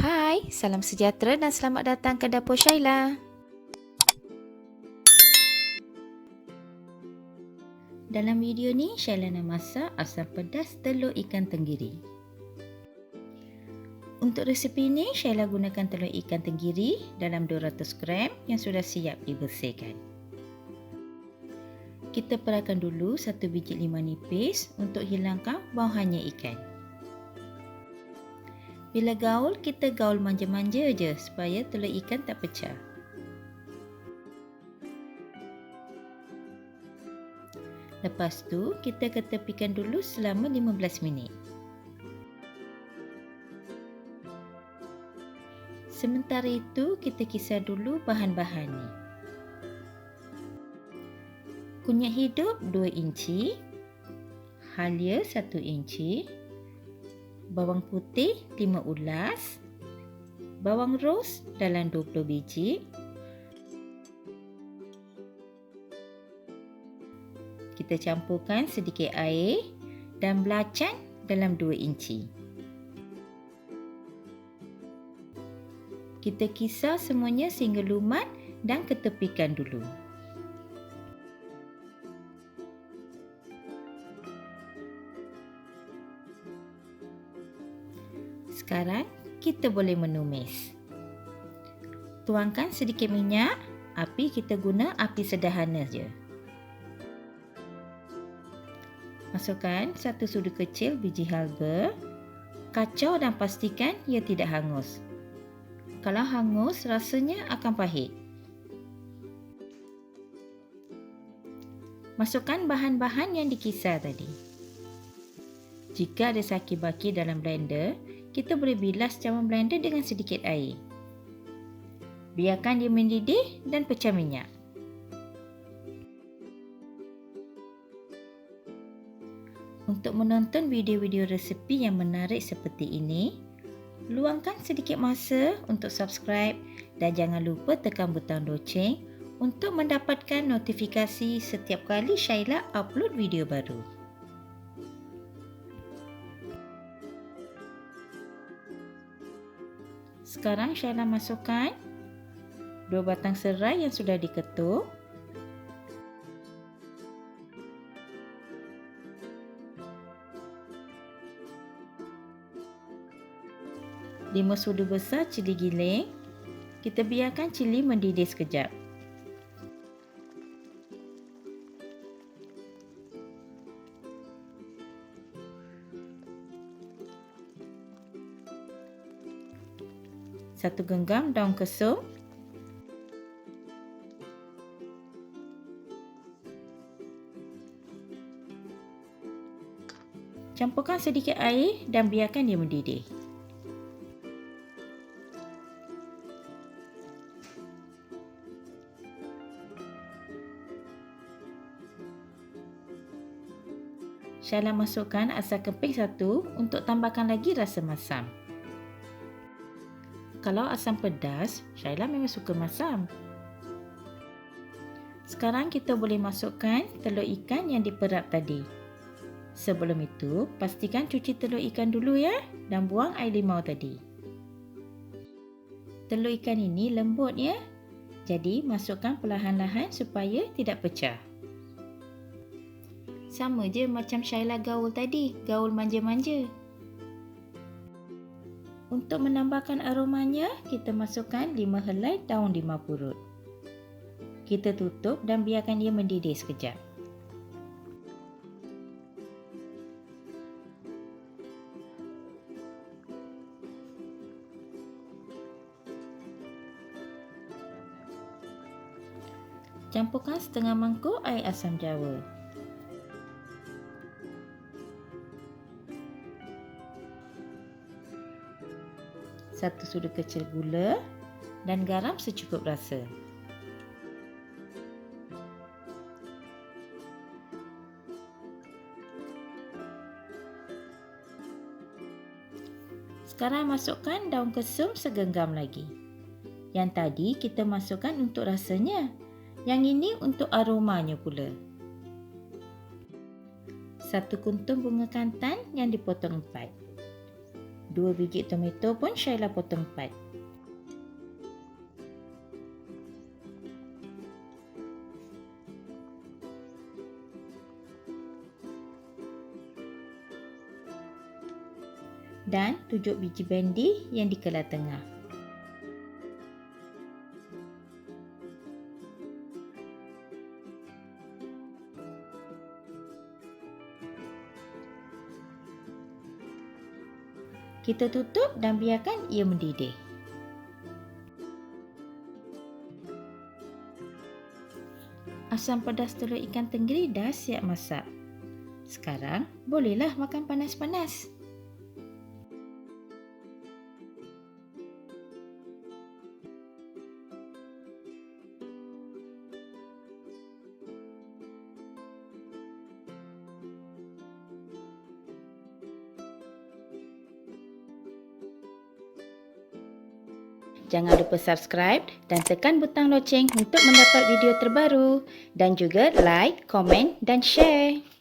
Hai, salam sejahtera dan selamat datang ke Dapur Shaila. Dalam video ni, Shaila nak masak asam pedas telur ikan tenggiri. Untuk resipi ni, Shaila gunakan telur ikan tenggiri dalam 200 gram yang sudah siap dibersihkan. Kita perahkan dulu 1 biji limau nipis untuk hilangkan bauhannya ikan. Bila gaul, kita gaul manja-manja je supaya telur ikan tak pecah. Lepas tu, kita ketepikan dulu selama 15 minit. Sementara itu, kita kisar dulu bahan-bahan ni. Kunyit hidup 2 inci, halia 1 inci, bawang putih 5 ulas, bawang ros dalam 20 biji, kita campurkan sedikit air dan belacan dalam 2 inci. Kita kisar semuanya sehingga lumat dan ketepikan dulu. Sekarang kita boleh menumis. Tuangkan sedikit minyak, api kita guna api sederhana je. Masukkan 1 sudu kecil biji halba. Kacau dan pastikan ia tidak hangus. Kalau hangus, rasanya akan pahit. Masukkan bahan-bahan yang dikisar tadi. Jika ada saki-baki dalam blender, kita boleh bilas cawan blender dengan sedikit air. Biarkan dia mendidih dan pecah minyak. Untuk menonton video-video resepi yang menarik seperti ini, luangkan sedikit masa untuk subscribe dan jangan lupa tekan butang loceng untuk mendapatkan notifikasi setiap kali Shaila upload video baru. Sekarang Shaila masukkan 2 batang serai yang sudah diketuk, 5 sudu besar cili giling. Kita biarkan cili mendidih sekejap. Satu genggam daun kesum, campurkan sedikit air dan biarkan dia mendidih. Shaila masukkan asam keping 1 untuk tambahkan lagi rasa masam. Kalau asam pedas, Shaila memang suka masam. Sekarang kita boleh masukkan telur ikan yang diperap tadi. Sebelum itu, pastikan cuci telur ikan dulu ya dan buang air limau tadi. Telur ikan ini lembut ya. Jadi, masukkan perlahan-lahan supaya tidak pecah. Sama je macam Shaila gaul tadi, gaul manja-manja. Untuk menambahkan aromanya, kita masukkan 5 helai daun limau purut. Kita tutup dan biarkan dia mendidih sekejap. Campurkan setengah mangkuk air asam jawa. Satu sudu kecil gula dan garam secukup rasa. Sekarang masukkan daun kesum segenggam lagi. Yang tadi kita masukkan untuk rasanya. Yang ini untuk aromanya pula. 1 kuntum bunga kantan yang dipotong 4. 2 biji tomato pun Syaila potong 4. Dan 7 biji bendi yang dikelar tengah. Kita tutup dan biarkan ia mendidih. Asam pedas telur ikan tenggiri dah siap masak. Sekarang bolehlah makan panas-panas. Jangan lupa subscribe dan tekan butang loceng untuk mendapat video terbaru. Dan juga like, komen dan share.